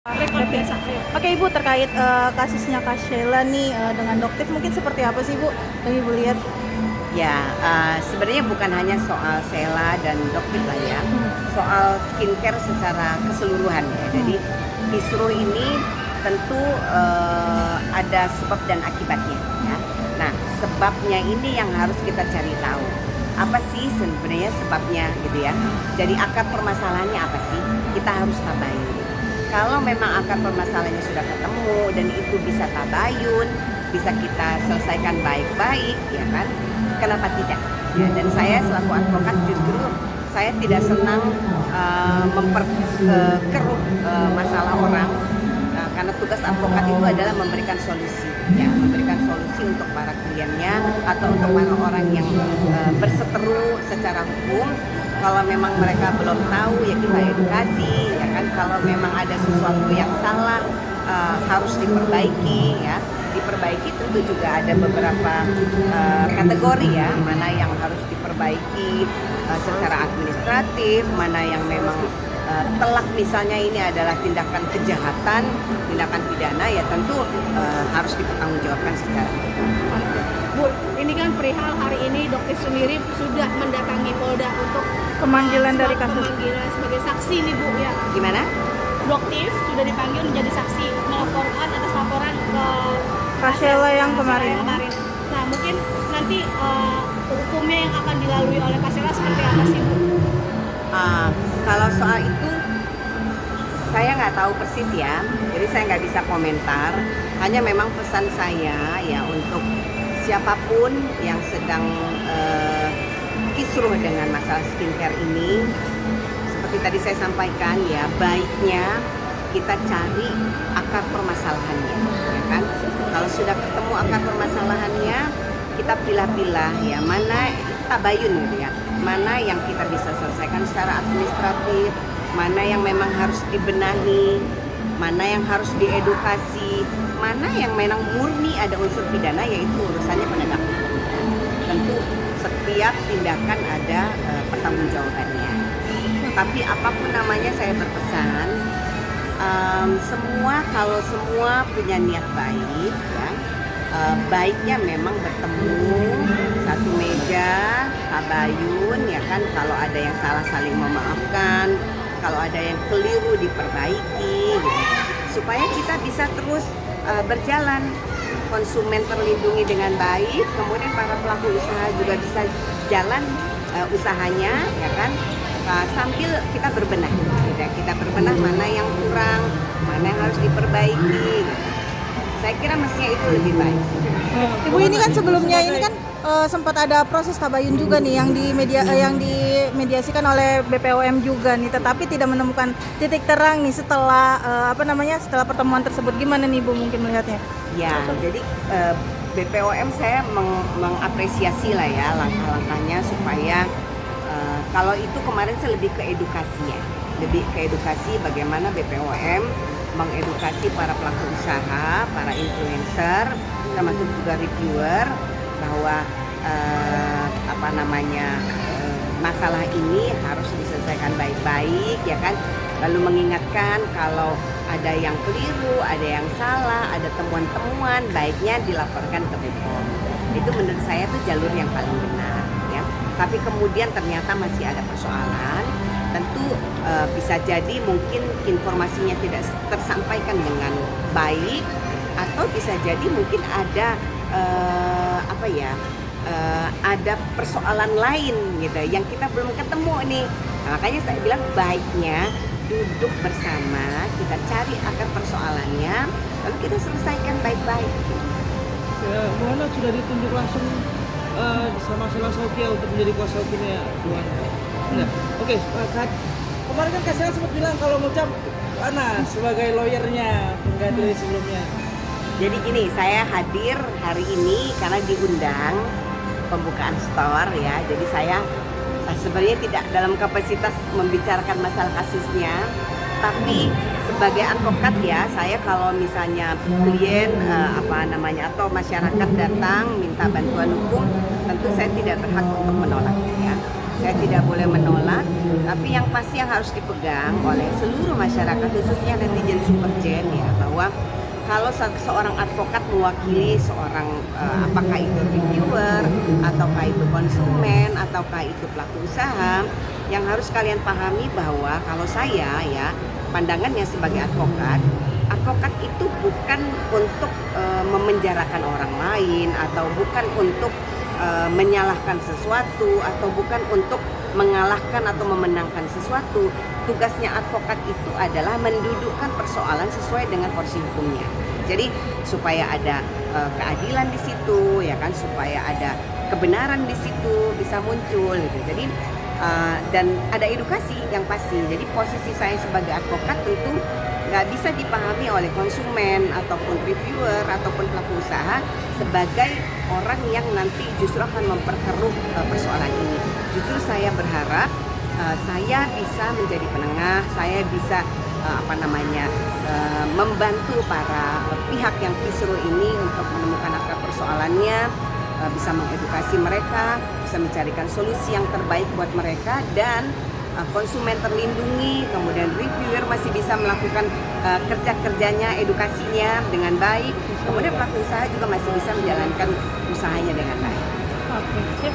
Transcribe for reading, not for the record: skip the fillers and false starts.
Rekor biasa. Oke Ibu, terkait kasusnya Kak Sheila nih dengan Doktif mungkin seperti apa sih Bu yang Ibu lihat? Ya, sebenarnya bukan hanya soal Sheila dan Doktif lah ya, soal skincare secara keseluruhan ya. Jadi kisruh ini tentu ada sebab dan akibatnya ya. Nah, sebabnya ini yang harus kita cari tahu. Apa sih sebenarnya sebabnya gitu ya. Jadi akar permasalahannya apa sih? Kita harus tabayun. Kalau memang akar permasalahannya sudah ketemu dan itu bisa tabayun, bisa kita selesaikan baik-baik, ya kan? Kenapa tidak? Ya, dan saya selaku advokat justru saya tidak senang memperkeruh masalah orang, karena tugas advokat itu adalah memberikan solusi, ya, memberikan solusi untuk para kliennya atau untuk orang-orang yang berseteru secara hukum. Kalau memang mereka belum tahu ya kita edukasi, ya kan. Kalau memang ada sesuatu yang salah harus diperbaiki, ya. Diperbaiki tentu juga ada beberapa kategori ya, mana yang harus diperbaiki secara administratif, mana yang memang telak misalnya ini adalah tindakan kejahatan, tindakan pidana, ya tentu harus dipertanggungjawabkan secara hukum. Bu, ini kan perihal hari ini Dokter sendiri sudah mendatangi Polda untuk Pemanggilan dari kasus. pemanggilan sebagai saksi nih Bu ya. Gimana? Dokter sudah dipanggil menjadi saksi melaporkan atas laporan ke Kak Sheila yang kemarin. Nah, mungkin nanti hukumnya yang akan dilalui oleh Kak Sheila seperti apa sih Bu? Kalau soal itu saya nggak tahu persis ya, jadi saya nggak bisa komentar. Hanya memang pesan saya ya untuk siapapun yang sedang kisruh dengan masalah skincare ini, seperti tadi saya sampaikan ya, baiknya kita cari akar permasalahannya, ya kan? Kalau sudah ketemu akar permasalahannya, kita pilah-pilah ya, mana tabayun gitu ya, mana yang kita bisa selesaikan secara administratif, mana yang memang harus dibenahi, mana yang harus diedukasi, mana yang memang murni ada unsur pidana, yaitu urusannya penegak hukum. Tentu setiap tindakan ada pertanggungjawabannya. Tapi apapun namanya, saya berpesan kalau semua punya niat baik ya, baiknya memang bertemu satu meja, tabayun ya kan. Kalau ada yang salah saling memaafkan, kalau ada yang keliru diperbaiki gitu, supaya kita bisa terus berjalan, konsumen terlindungi dengan baik, kemudian para pelaku usaha juga bisa jalan usahanya ya kan, sambil kita berbenah gitu. Kita berbenah mana yang kurang, mana yang harus diperbaiki gitu. Saya kira mestinya itu lebih baik. Ibu, ini kan sebelumnya ini kan sempat ada proses tabayun juga nih yang dimediasikan oleh BPOM juga nih, tetapi tidak menemukan titik terang nih setelah setelah pertemuan tersebut. Gimana nih Bu mungkin melihatnya? Ya, jadi BPOM saya mengapresiasi lah ya langkah-langkahnya supaya kalau itu kemarin saya lebih ke edukasi ya, lebih ke edukasi bagaimana BPOM mengedukasi para pelaku usaha, para influencer, termasuk juga reviewer, bahwa masalah ini harus diselesaikan baik-baik ya kan. Lalu mengingatkan kalau ada yang keliru, ada yang salah, ada temuan-temuan, baiknya dilaporkan ke BPOM. Itu menurut saya tuh jalur yang paling benar ya. Tapi kemudian ternyata masih ada persoalan. Tentu bisa jadi mungkin informasinya tidak tersampaikan dengan baik, atau bisa jadi mungkin ada ada persoalan lain gitu yang kita belum ketemu nih. Nah, makanya saya bilang baiknya duduk bersama, kita cari akar persoalannya, lalu kita selesaikan baik-baik. Ya, Mohana sudah ditunjuk langsung sama Sheila Saukia untuk menjadi kuasa hukumnya, Tuan. Nah, oke, kemarin kan Kak Sheila sempat bilang kalau ngucap Ana sebagai lawyernya pengganti sebelumnya. Jadi gini, saya hadir hari ini karena diundang pembukaan store ya. Jadi saya sebenarnya tidak dalam kapasitas membicarakan masalah kasusnya, tapi sebagai advokat ya, saya kalau misalnya klien atau masyarakat datang minta bantuan hukum, tentu saya tidak berhak untuk menolak ya. saya tidak boleh menolak, tapi yang pasti yang harus dipegang oleh seluruh masyarakat, khususnya netizen Supergen ya, bahwa kalau seorang advokat mewakili seorang apakah itu reviewer, ataukah itu konsumen, ataukah itu pelaku usaha, yang harus kalian pahami bahwa kalau saya ya, pandangannya sebagai advokat itu bukan untuk memenjarakan orang lain, atau bukan untuk menyalahkan sesuatu, atau bukan untuk mengalahkan atau memenangkan sesuatu. Tugasnya advokat itu adalah mendudukkan persoalan sesuai dengan porsi hukumnya. Jadi supaya ada keadilan di situ, ya kan, supaya ada kebenaran di situ bisa muncul gitu. Jadi dan ada edukasi yang pasti. Jadi posisi saya sebagai advokat tentu nggak bisa dipahami oleh konsumen ataupun reviewer ataupun pelaku usaha sebagai orang yang nanti justru akan memperkeruh persoalan ini. Justru saya berharap saya bisa menjadi penengah, saya bisa membantu para pihak yang kisruh ini untuk menemukan akar persoalannya, bisa mengedukasi mereka, bisa mencarikan solusi yang terbaik buat mereka, dan konsumen terlindungi, kemudian reviewer masih bisa melakukan kerja-kerjanya, edukasinya dengan baik, kemudian pelaku usaha juga masih bisa menjalankan usahanya dengan baik. Oke, sip.